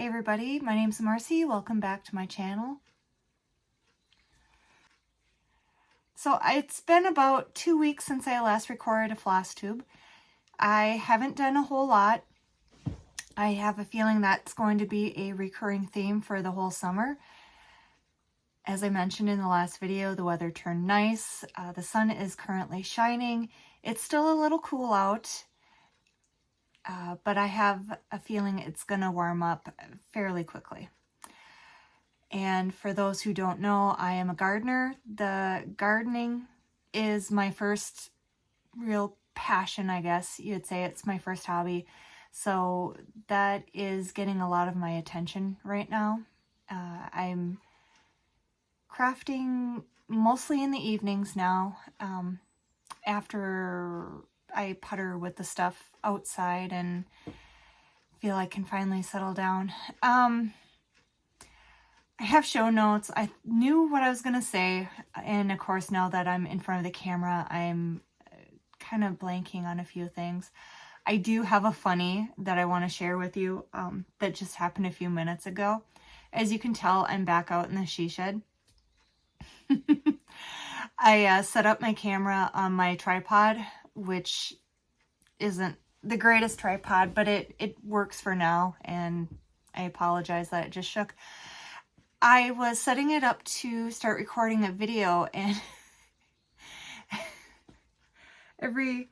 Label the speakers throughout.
Speaker 1: Hey everybody, my name's Marcy. Welcome back to my channel. So it's been about 2 weeks since I last recorded a Flosstube. I haven't done a whole lot. I have a feeling that's going to be a recurring theme for the whole summer. As I mentioned in the last video, the weather turned nice. The sun is currently shining. It's still a little cool out. But I have a feeling it's going to warm up fairly quickly. And for those who don't know, I am a gardener. The gardening is my first real passion, I guess you'd say. It's my first hobby. So that is getting a lot of my attention right now. I'm crafting mostly in the evenings now, after I putter with the stuff outside and feel I can finally settle down. I have show notes. I knew what I was going to say, and of course now that I'm in front of the camera, I'm kind of blanking on a few things. I do have a funny that I want to share with you that just happened a few minutes ago. As you can tell, I'm back out in the she shed. I set up my camera on my tripod, which isn't the greatest tripod, but it works for now, and I apologize that it just shook. I was setting it up to start recording a video, and every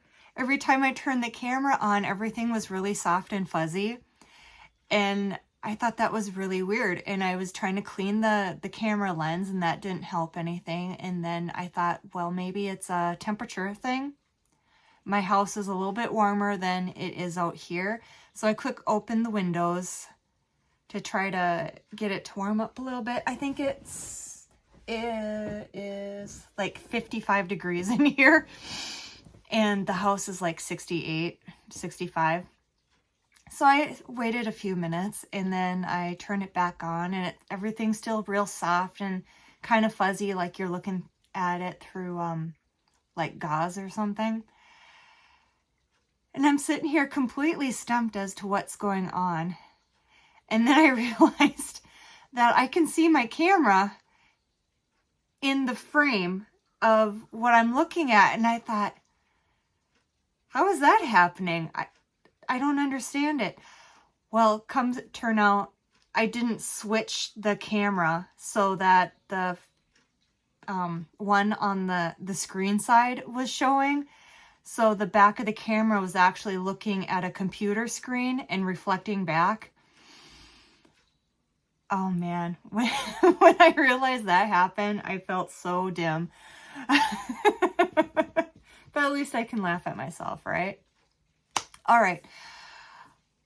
Speaker 1: time I turned the camera on, everything was really soft and fuzzy, and I thought that was really weird. And I was trying to clean the camera lens, and that didn't help anything. And then I thought, well, maybe it's a temperature thing. My house is a little bit warmer than it is out here, so I quick opened the windows to try to get it to warm up a little bit. I think it is like 55 degrees in here, and the house is like 68, 65. So I waited a few minutes, and then I turned it back on, and everything's still real soft and kind of fuzzy, like you're looking at it through like gauze or something. And I'm sitting here completely stumped as to what's going on. And then I realized that I can see my camera in the frame of what I'm looking at. And I thought, how is that happening? I don't understand it. Well, turn out I didn't switch the camera so that the one on the screen side was showing. So the back of the camera was actually looking at a computer screen and reflecting back. Oh man, when I realized that happened, I felt so dim. But at least I can laugh at myself, right? All right.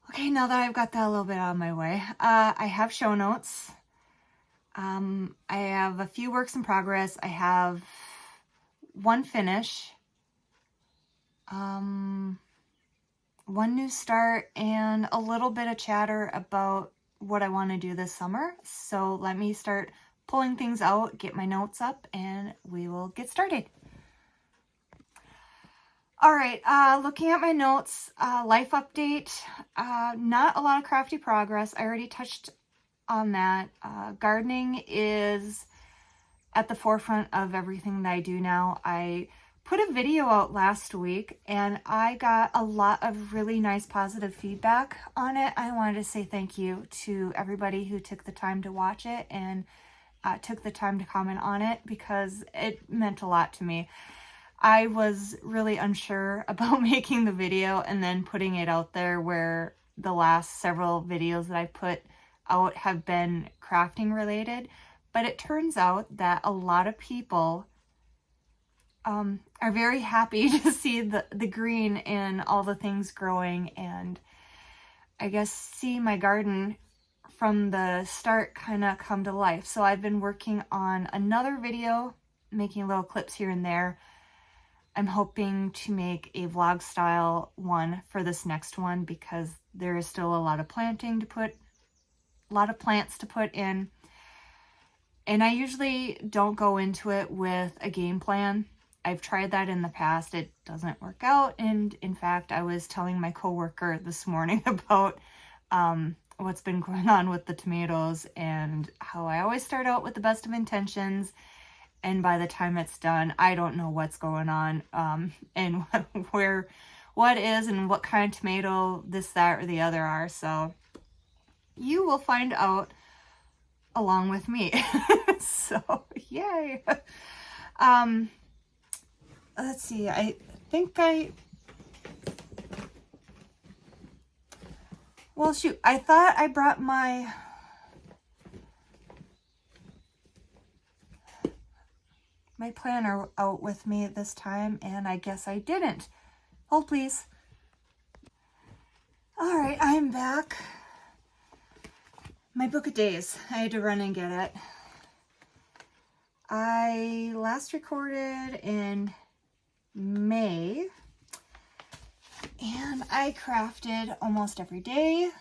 Speaker 1: Okay, now that I've got that a little bit out of my way, I have show notes. I have a few works in progress. I have one finish. One new start, and a little bit of chatter about what I want to do this summer. So let me start pulling things out, get my notes up, and we will get started. All right, looking at my notes, life update, not a lot of crafty progress. I already touched on that. Gardening is at the forefront of everything that I do now. I put a video out last week, and I got a lot of really nice positive feedback on it. I wanted to say thank you to everybody who took the time to watch it and took the time to comment on it, because it meant a lot to me. I was really unsure about making the video and then putting it out there, where the last several videos that I put out have been crafting related. But it turns out that a lot of people are very happy to see the green and all the things growing, and I guess see my garden from the start kind of come to life. So I've been working on another video, making little clips here and there. I'm hoping to make a vlog style one for this next one, because there is still a lot of plants to put in. And I usually don't go into it with a game plan. I've tried that in the past. It doesn't work out. And in fact, I was telling my coworker this morning about what's been going on with the tomatoes and how I always start out with the best of intentions, and by the time it's done, I don't know what's going on, and what is and what kind of tomato this, that, or the other are. So you will find out along with me. So yay. Let's see, I think well, shoot, I thought I brought my planner out with me this time, and I guess I didn't. Hold please. All right, I'm back. My book of days, I had to run and get it. I last recorded in May, and I crafted almost every day.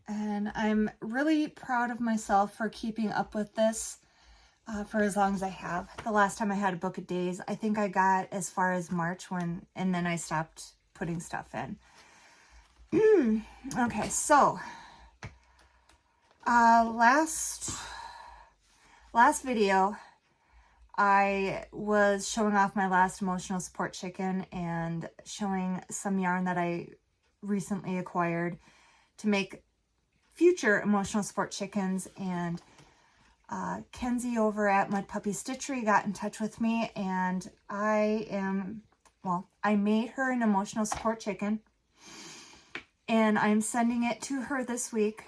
Speaker 1: And I'm really proud of myself for keeping up with this for as long as I have. The last time I had a book of days, I think I got as far as March and then I stopped putting stuff in. Okay, so last video, I was showing off my last emotional support chicken and showing some yarn that I recently acquired to make future emotional support chickens, and Kenzie over at Mud Puppy Stitchery got in touch with me, and I made her an emotional support chicken, and I'm sending it to her this week.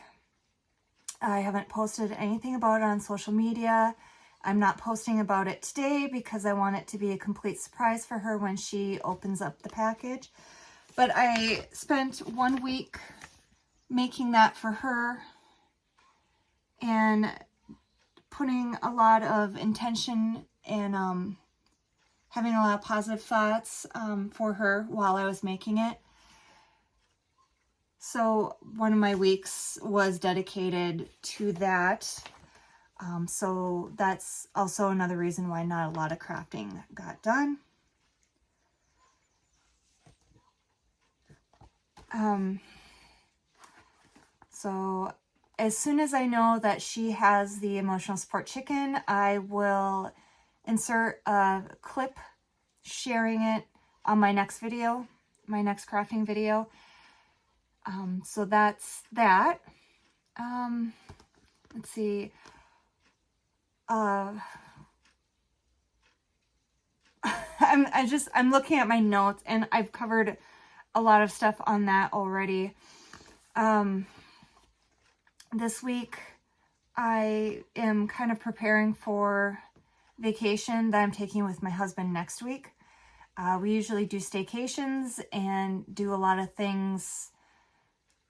Speaker 1: I haven't posted anything about it on social media. I'm not posting about it today because I want it to be a complete surprise for her when she opens up the package. But I spent 1 week making that for her and putting a lot of intention and having a lot of positive thoughts for her while I was making it. So one of my weeks was dedicated to that. So that's also another reason why not a lot of crafting got done. So as soon as I know that she has the emotional support chicken, I will insert a clip sharing it on my next video, my next crafting video. So that's that. Let's see. I'm looking at my notes, and I've covered a lot of stuff on that already. This week I am kind of preparing for vacation that I'm taking with my husband next week. We usually do staycations and do a lot of things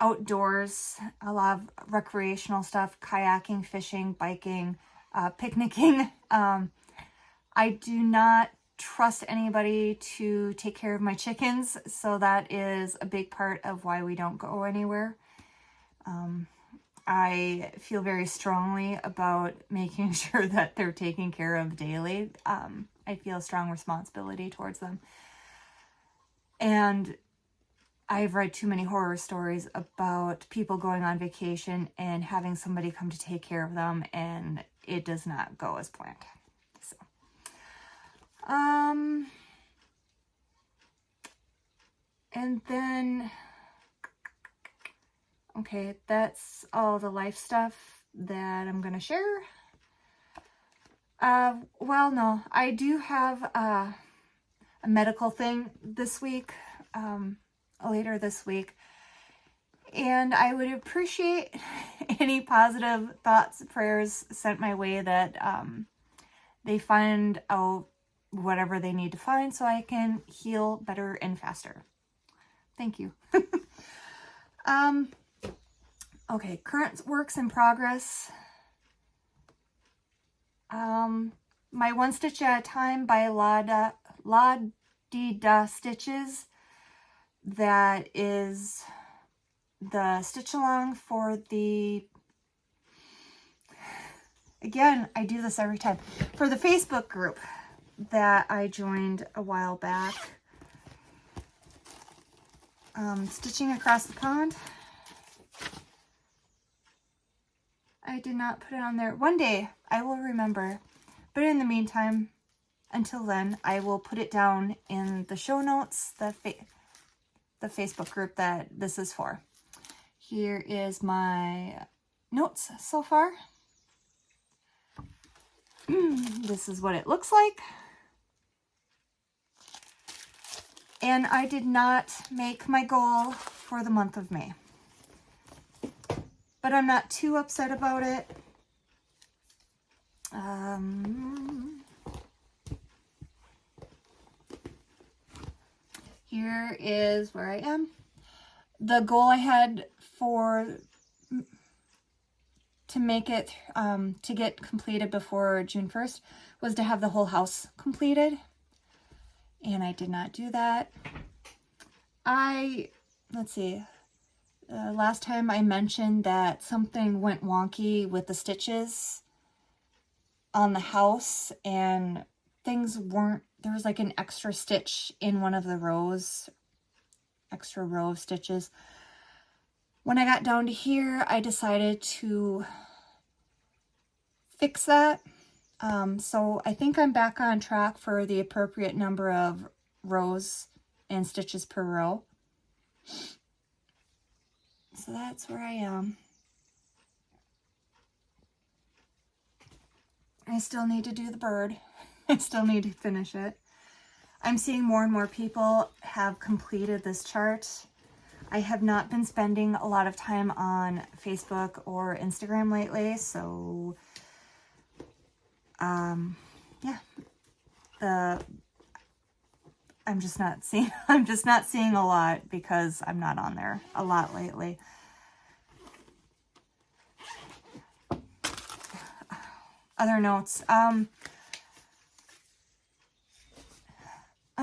Speaker 1: outdoors, a lot of recreational stuff, kayaking, fishing, biking, picnicking. I do not trust anybody to take care of my chickens, so that is a big part of why we don't go anywhere. I feel very strongly about making sure that they're taken care of daily. I feel a strong responsibility towards them. And I've read too many horror stories about people going on vacation and having somebody come to take care of them, and it does not go as planned. So, and then, okay, that's all the life stuff that I'm going to share. Well, no, I do have a medical thing this week, later this week, and I would appreciate any positive thoughts, prayers sent my way that they find out whatever they need to find so I can heal better and faster. Thank you. Okay, current works in progress. My One Stitch at a Time by La-Di-Da Stitches. That is the stitch along for the, again, I do this every time, for the Facebook group that I joined a while back. Stitching across the pond. I did not put it on there. One day I will remember, but in the meantime, until then, I will put it down in the show notes, the Facebook group that this is for. Here is my notes so far. This is what it looks like. And I did not make my goal for the month of May. But I'm not too upset about it. Here is where I am. The goal I had to make it, to get completed before June 1st was to have the whole house completed. And I did not do that. Let's see, last time I mentioned that something went wonky with the stitches on the house and things weren't, there was like an extra stitch in one of the rows, extra row of stitches. When I got down to here, I decided to fix that. So I think I'm back on track for the appropriate number of rows and stitches per row. So that's where I am. I still need to do the bird. I still need to finish it. I'm seeing more and more people have completed this chart. I have not been spending a lot of time on Facebook or Instagram lately, so yeah, I'm just not seeing a lot because I'm not on there a lot lately. Other notes. I'm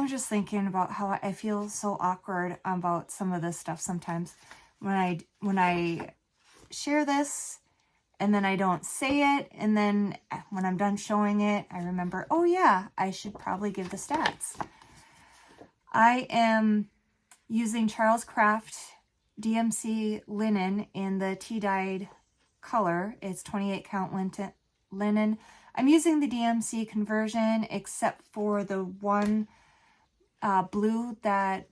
Speaker 1: just thinking about how I feel so awkward about some of this stuff sometimes when I share this and then I don't say it, and then when I'm done showing it, I remember, oh yeah, I should probably give the stats. I am using Charles Craft DMC linen in the tea-dyed color. It's 28 count linen. I'm using the DMC conversion except for the one blue that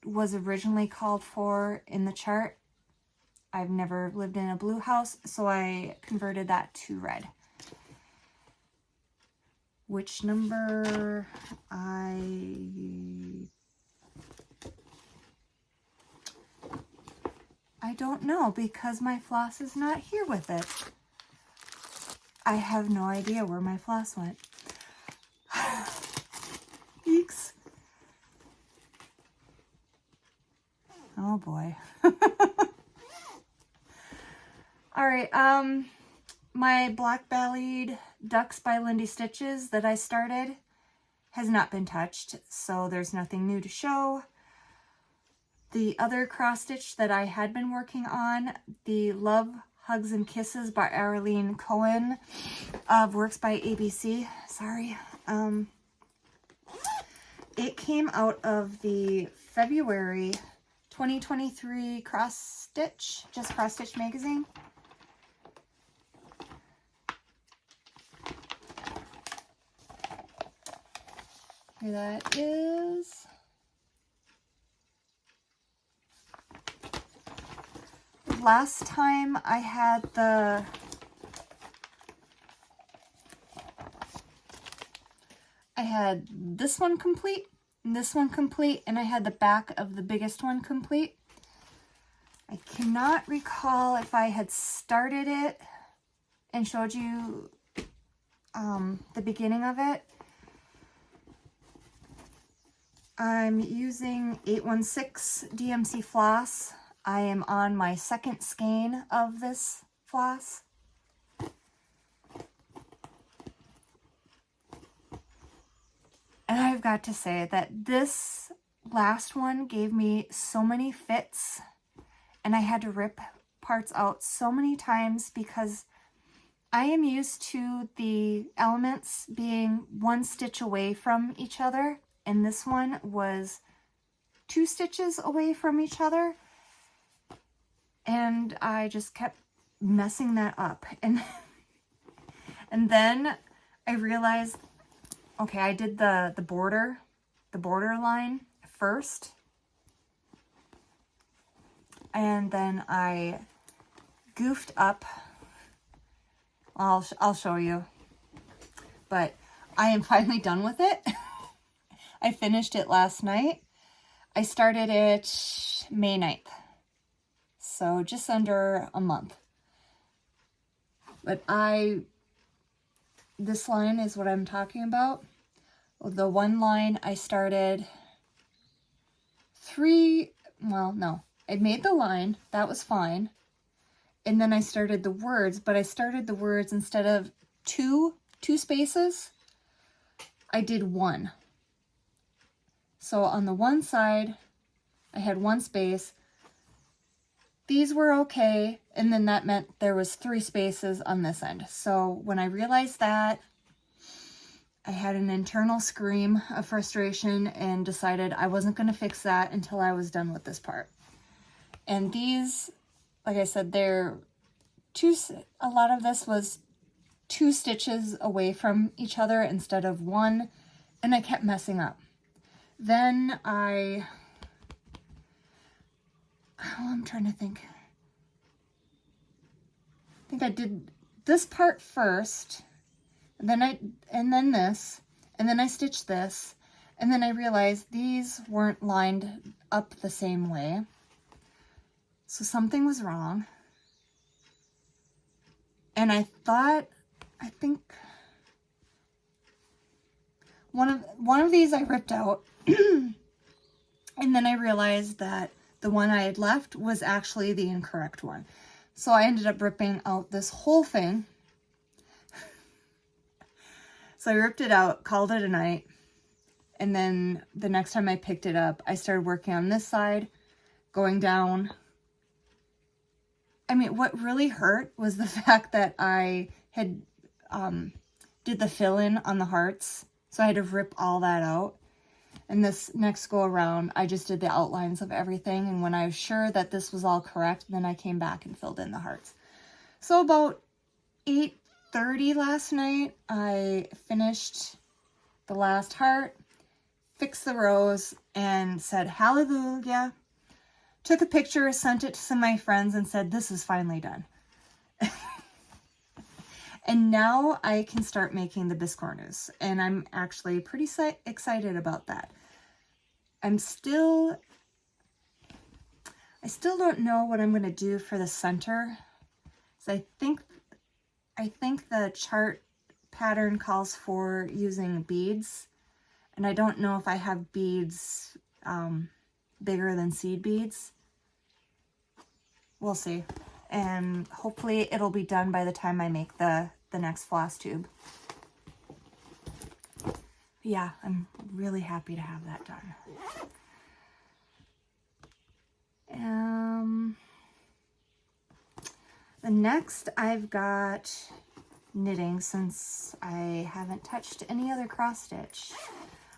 Speaker 1: was originally called for in the chart. I've never lived in a blue house, so I converted that to red. Which number I don't know because my floss is not here with it. I have no idea where my floss went. Eeks. Oh boy. All right, my black bellied ducks by Lindy stitches that I started has not been touched, so there's nothing new to show. The other cross stitch that I had been working on, the Love, Hugs, and Kisses by Arlene Cohen of WorksByABC. Sorry. It came out of the February 2023 Cross Stitch, just Cross Stitch magazine. Here that is. Last time I had this one complete, and this one complete, and I had the back of the biggest one complete. I cannot recall if I had started it and showed you the beginning of it. I'm using 816 DMC floss. I am on my second skein of this floss. And I've got to say that this last one gave me so many fits, and I had to rip parts out so many times because I am used to the elements being one stitch away from each other. And this one was 2 stitches away from each other. And I just kept messing that up. And then I realized, okay, I did the border line first. And then I goofed up. I'll show you. But I am finally done with it. I finished it last night. I started it May 9th. So just under a month. But this line is what I'm talking about. The one line I started I made the line, that was fine. And then I started the words, but I started the words instead of two spaces, I did 1. So on the one side, I had 1 space. These were okay, and then that meant there was 3 spaces on this end. So when I realized that, I had an internal scream of frustration and decided I wasn't going to fix that until I was done with this part. And these, like I said, a lot of this was 2 stitches away from each other instead of 1, and I kept messing up. Then I'm trying to think. I think I did this part first, and then this, and then I stitched this, and then I realized these weren't lined up the same way. So something was wrong. And I think one of these I ripped out. And then I realized that the one I had left was actually the incorrect one. So I ended up ripping out this whole thing. So I ripped it out, called it a night. And then the next time I picked it up, I started working on this side, going down. I mean, what really hurt was the fact that I had did the fill-in on the hearts. So I had to rip all that out. And this next go around, I just did the outlines of everything. And when I was sure that this was all correct, then I came back and filled in the hearts. So about 8:30 last night, I finished the last heart, fixed the rows, and said, hallelujah. Took a picture, sent it to some of my friends, and said, this is finally done. And now I can start making the biscornus, and I'm actually pretty excited about that. I still don't know what I'm going to do for the center. So I think the chart pattern calls for using beads, and I don't know if I have beads bigger than seed beads. We'll see. And hopefully it'll be done by the time I make the next floss tube. Yeah, I'm really happy to have that done. The next I've got knitting, since I haven't touched any other cross stitch.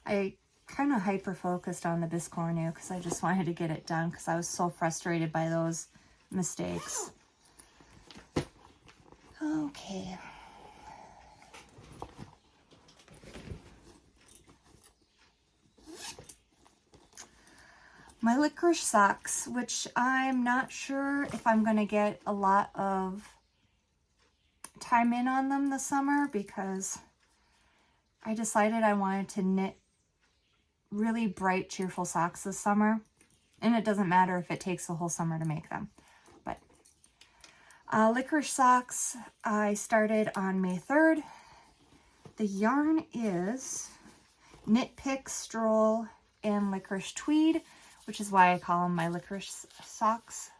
Speaker 1: I kind of hyper focused on the biscornu because I just wanted to get it done because I was so frustrated by those mistakes. Okay. My licorice socks, which I'm not sure if I'm going to get a lot of time in on them this summer because I decided I wanted to knit really bright, cheerful socks this summer. And it doesn't matter if it takes the whole summer to make them. But licorice socks, I started on May 3rd. The yarn is Knit Pick, Stroll, and Licorice Tweed, which is why I call them my licorice socks.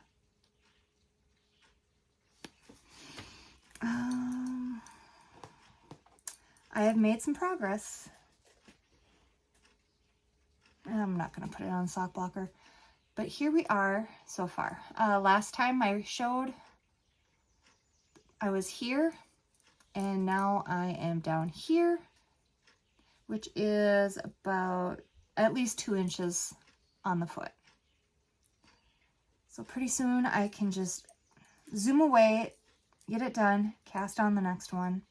Speaker 1: I have made some progress. I'm not going to put it on sock blocker, but here we are so far. Last time I showed, I was here, and now I am down here, which is about at least 2 inches on the foot. So pretty soon I can just zoom away, get it done, cast on the next one.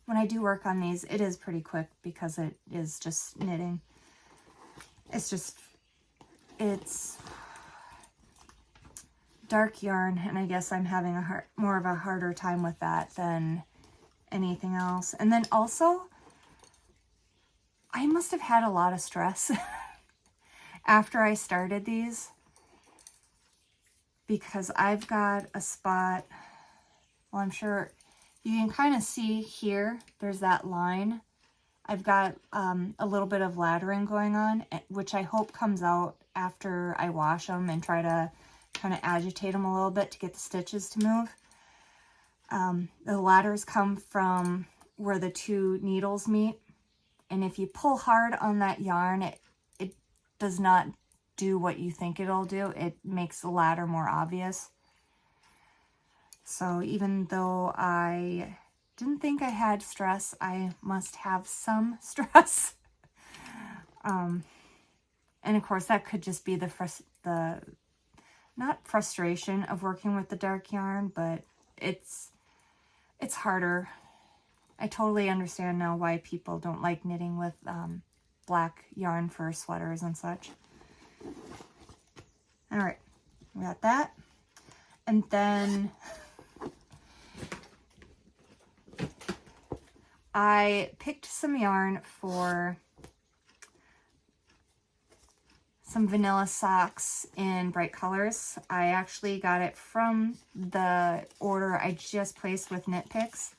Speaker 1: When I do work on these, it is pretty quick because it is just knitting. It's dark yarn, and I guess I'm having more of a harder time with that than anything else. And then also, I must have had a lot of stress after I started these, because I've got a spot, well, I'm sure you can kind of see here, there's that line. I've got a little bit of laddering going on, which I hope comes out after I wash them and try to kind of agitate them a little bit to get the stitches to move. The ladders come from where the two needles meet, and if you pull hard on that yarn, it does not do what you think it'll do. It makes the ladder more obvious. So even though I didn't think I had stress, I must have some stress. And of course that could just be the not frustration of working with the dark yarn, but it's harder. I totally understand now why people don't like knitting with black yarn for sweaters and such. All right, we got that. And then I picked some yarn for some vanilla socks in bright colors. I actually got it from the order I just placed with Knit Picks.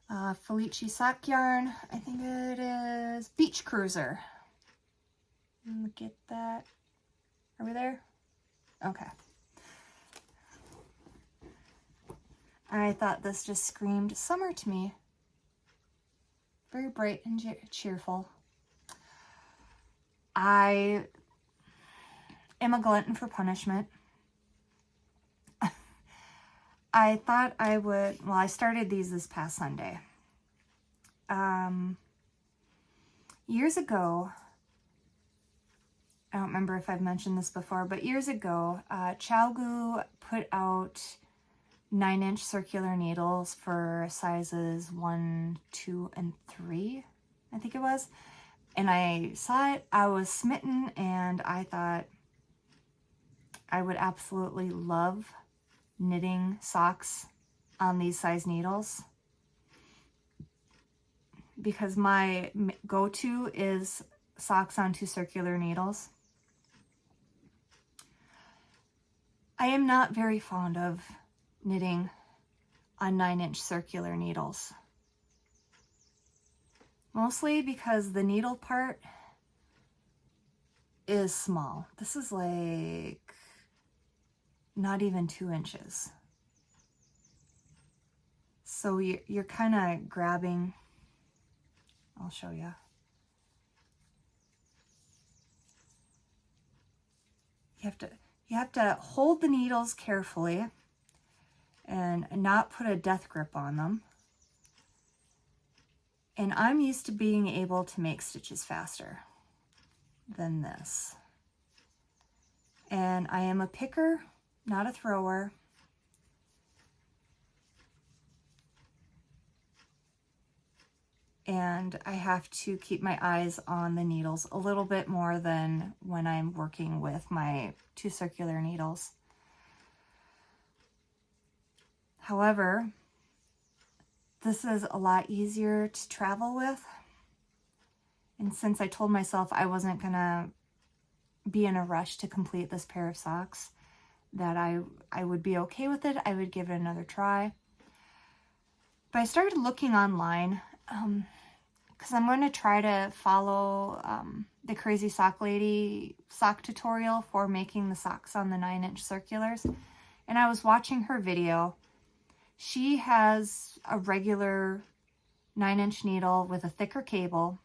Speaker 1: Felici sock yarn, I think it is Beach Cruiser. Look at that. Are we there? Okay. I thought this just screamed summer to me. Very bright and cheerful. I am a glutton for punishment. I thought I would, well, I started these this past Sunday. Years ago, I don't remember if I've mentioned this before, but years ago, ChowGoo put out 9-inch circular needles for sizes 1, 2, and 3, I think it was. And I saw it, I was smitten, and I thought I would absolutely love knitting socks on these size needles, because my go-to is socks on 2 circular needles. I am not very fond of knitting on 9-inch circular needles. Mostly because the needle part is small. This is like not even 2 inches. So you're kind of grabbing, I'll show you. You have to hold the needles carefully and not put a death grip on them. And I'm used to being able to make stitches faster than this. And I am a picker, not a thrower. And I have to keep my eyes on the needles a little bit more than when I'm working with my 2 circular needles. However, this is a lot easier to travel with. And since I told myself I wasn't gonna be in a rush to complete this pair of socks, that I would be okay with it, I would give it another try. But I started looking online, because I'm going to try to follow the Crazy Sock Lady sock tutorial for making the socks on the 9-inch circulars. And I was watching her video. She has a regular 9-inch needle with a thicker cable.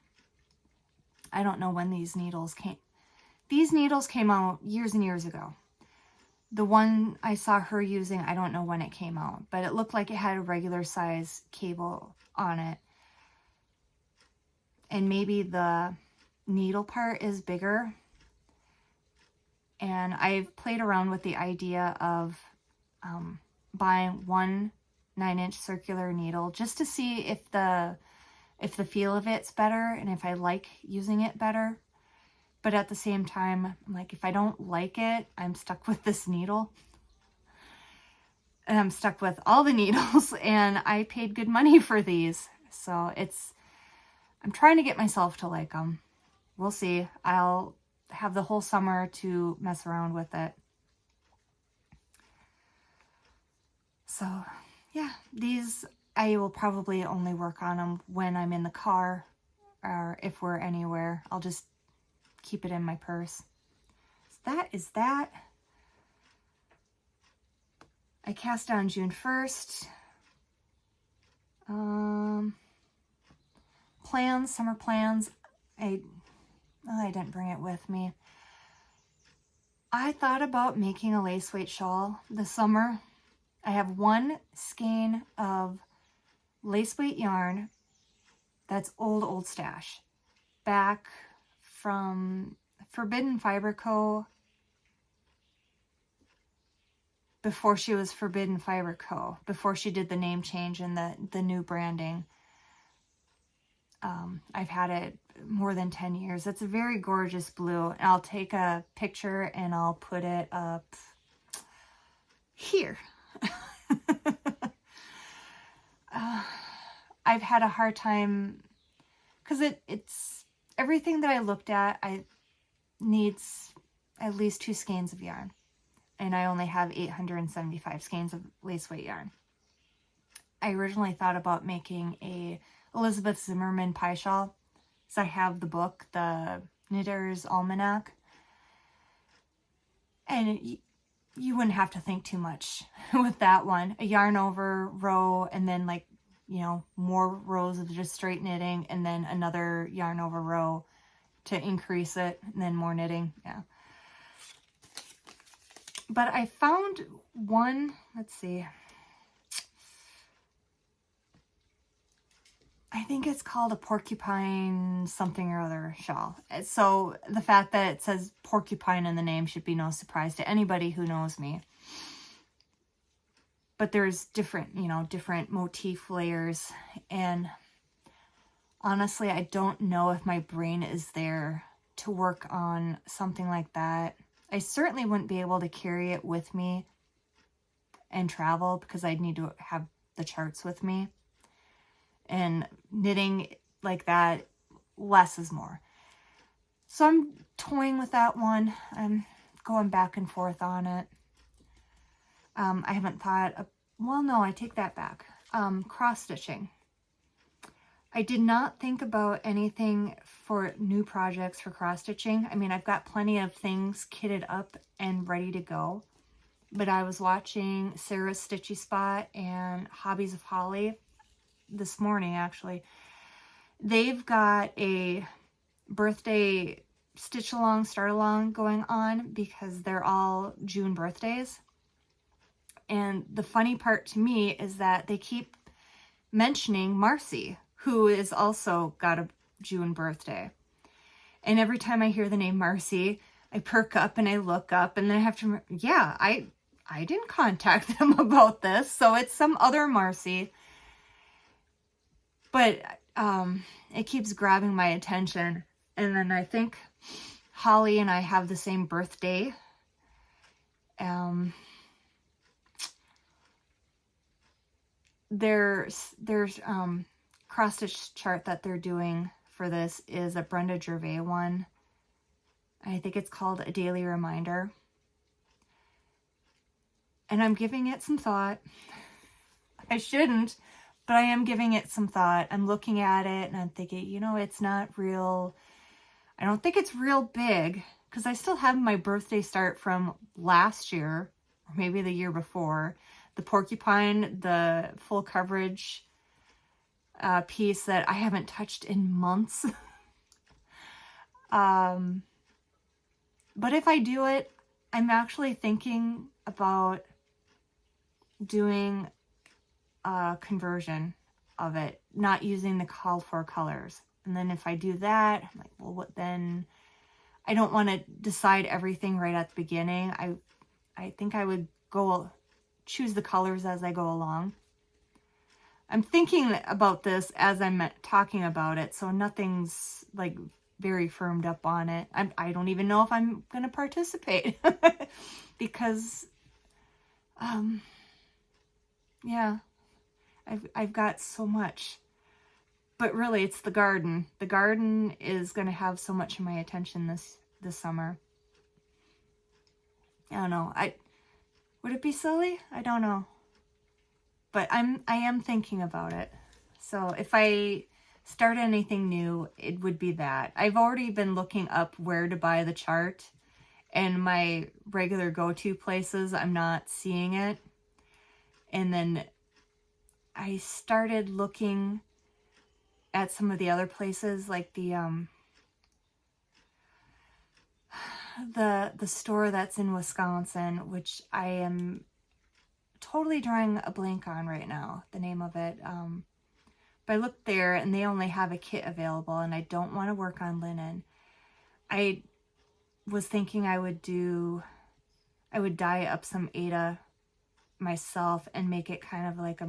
Speaker 1: I don't know when these needles came. These needles came out years and years ago. The one I saw her using, I don't know when it came out, but it looked like it had a regular size cable on it. And maybe the needle part is bigger. And I've played around with the idea of buying one 9-inch circular needle just to see if the feel of it's better and if I like using it better. But at the same time, I'm like, if I don't like it, I'm stuck with this needle. And I'm stuck with all the needles, and I paid good money for these. So I'm trying to get myself to like them. We'll see. I'll have the whole summer to mess around with it. So yeah, these, I will probably only work on them when I'm in the car, or if we're anywhere. I'll just keep it in my purse. So that is that. I cast on June 1st. Plans, summer plans. I didn't bring it with me. I thought about making a lace weight shawl this summer. I have one skein of lace weight yarn that's old stash. Back from Forbidden Fiber Co. Before she was Forbidden Fiber Co. Before she did the name change and the new branding. I've had it more than 10 years. It's a very gorgeous blue. And I'll take a picture and I'll put it up here. I've had a hard time because it's everything that I looked at, I needs at least 2 skeins of yarn. And I only have 875 skeins of lace weight yarn. I originally thought about making a Elizabeth Zimmerman pie shawl. So I have the book, the Knitter's Almanac. And you wouldn't have to think too much with that one. A yarn over row, and then like, you know, more rows of just straight knitting, and then another yarn over row to increase it, and then more knitting. Yeah. But I found one, let's see. I think it's called a porcupine something or other shawl. So the fact that it says porcupine in the name should be no surprise to anybody who knows me. But there's different, you know, different motif layers. And honestly, I don't know if my brain is there to work on something like that. I certainly wouldn't be able to carry it with me and travel because I'd need to have the charts with me. And knitting like that, less is more. So I'm toying with that one. I'm going back and forth on it. I haven't thought of, well, no, I take that back. Cross stitching. I did not think about anything for new projects for cross stitching. I mean, I've got plenty of things kitted up and ready to go. But I was watching Sara's Stitchy Spot and Hobbies of Holly this morning, actually. They've got a birthday stitch along, start along going on because they're all June birthdays. And the funny part to me is that they keep mentioning Marcy, who is also got a June birthday. And every time I hear the name Marcy, I perk up and I look up, and then I have to remember, yeah, I didn't contact them about this, so it's some other Marcy. But it keeps grabbing my attention. And then I think Holly and I have the same birthday. There's cross stitch chart that they're doing for this is a Brenda Gervais one. I think it's called A Daily Reminder. And I'm giving it some thought. I shouldn't, but I am giving it some thought. I'm looking at it and I'm thinking, you know, it's not real. I don't think it's real big because I still have my birthday start from last year or maybe the year before. The porcupine, the full coverage piece that I haven't touched in months. But if I do it, I'm actually thinking about doing a conversion of it, not using the called for colors. And then if I do that, I'm like, well, what then? I don't want to decide everything right at the beginning. I think I would choose the colors as I go along. I'm thinking about this as I'm talking about it, so nothing's like very firmed up on it. I don't even know if I'm going to participate because, yeah, I've got so much. But really, it's the garden. The garden is going to have so much of my attention this summer. I don't know. Would it be silly? I don't know. But I am thinking about it. So if I start anything new, it would be that. I've already been looking up where to buy the chart, and my regular go-to places, I'm not seeing it. And then I started looking at some of the other places, like the store that's in Wisconsin, which I am totally drawing a blank on right now, the name of it. But I looked there and they only have a kit available, and I don't want to work on linen. I was thinking I would dye up some Aida myself and make it kind of like a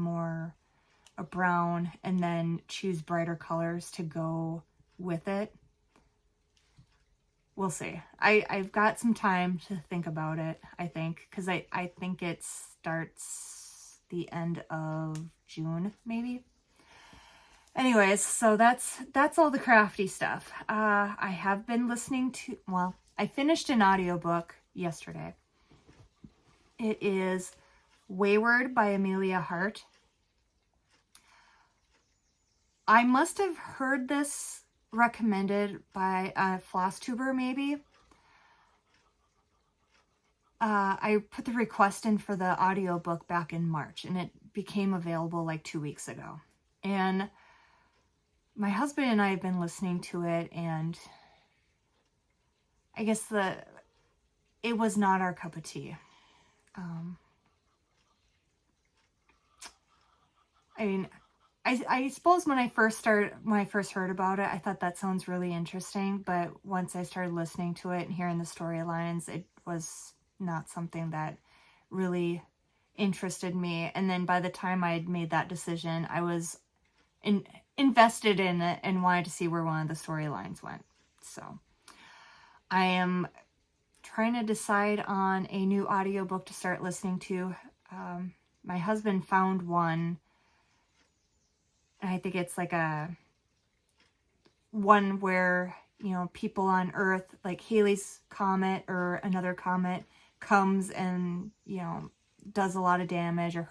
Speaker 1: brown, and then choose brighter colors to go with it. We'll see. I've got some time to think about it, I think, because I think it starts the end of June, maybe. Anyways, so that's all the crafty stuff. I have been listening to, well, I finished an audiobook yesterday. It is Wayward by Amelia Hart. I must have heard this recommended by a Flosstuber, maybe. I put the request in for the audiobook back in March, and it became available like 2 weeks ago. And my husband and I have been listening to it, and I guess it was not our cup of tea. I mean, I suppose when I first heard about it, I thought that sounds really interesting, but once I started listening to it and hearing the storylines, it was not something that really interested me. And then by the time I had made that decision, I was invested in it and wanted to see where one of the storylines went. So I am trying to decide on a new audiobook to start listening to. My husband found one. I think it's like one where, people on Earth, like Halley's Comet or another comet, comes and, does a lot of damage or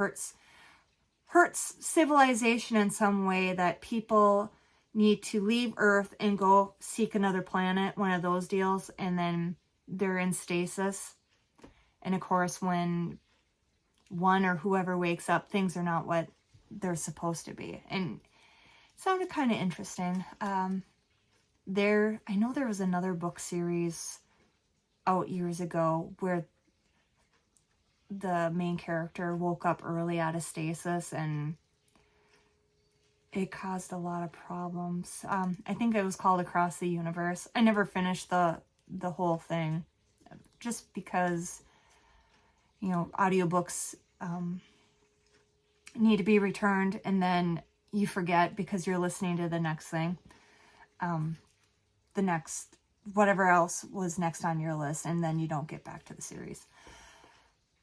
Speaker 1: hurts civilization in some way, that people need to leave Earth and go seek another planet, one of those deals, and then they're in stasis. And of course, when one or whoever wakes up, things are not what they're supposed to be. And it sounded kind of interesting. I know there was another book series out years ago where the main character woke up early out of stasis, and it caused a lot of problems. I think it was called Across the Universe. I never finished the whole thing, just because, audiobooks need to be returned, and then you forget because you're listening to the next thing. The next, whatever else was next on your list, and then you don't get back to the series.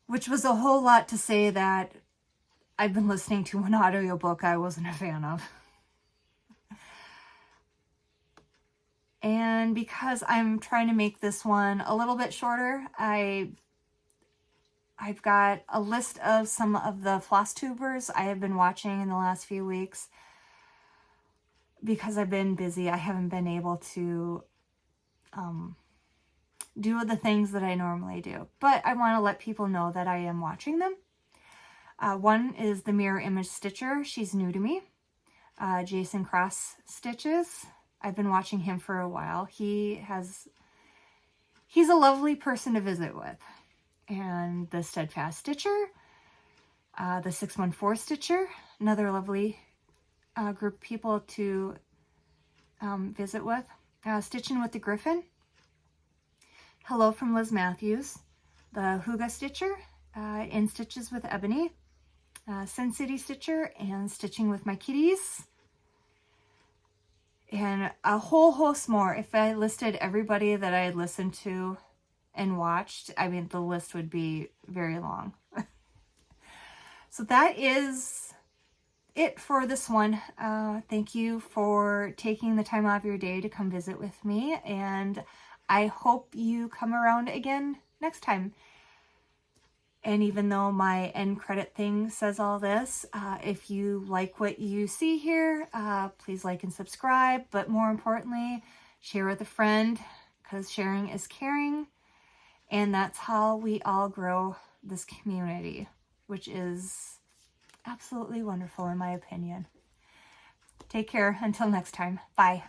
Speaker 1: Which was a whole lot to say that I've been listening to an audiobook I wasn't a fan of. And because I'm trying to make this one a little bit shorter, I've got a list of some of the Flosstubers I have been watching in the last few weeks. Because I've been busy, I haven't been able to do the things that I normally do. But I want to let people know that I am watching them. One is the Mirror Image Stitcher. She's new to me. Jason Cross Stitches. I've been watching him for a while. He's a lovely person to visit with. And the Steadfast Stitcher. The 614 Stitcher. Another lovely group of people to visit with. Stitching with the Griffin. Hello from Liz Matthews. The Huga Stitcher, in Stitches with Ebony. Sin City Stitcher, and Stitching with My Kitties. And a whole host more. If I listed everybody that I had listened to and watched, I mean, the list would be very long. So that is it for this one. Thank you for taking the time out of your day to come visit with me, and I hope you come around again next time. And even though my end credit thing says all this, if you like what you see here, please like and subscribe, but more importantly, share with a friend, because sharing is caring, and that's how we all grow this community, which is absolutely wonderful in my opinion. Take care until next time. Bye.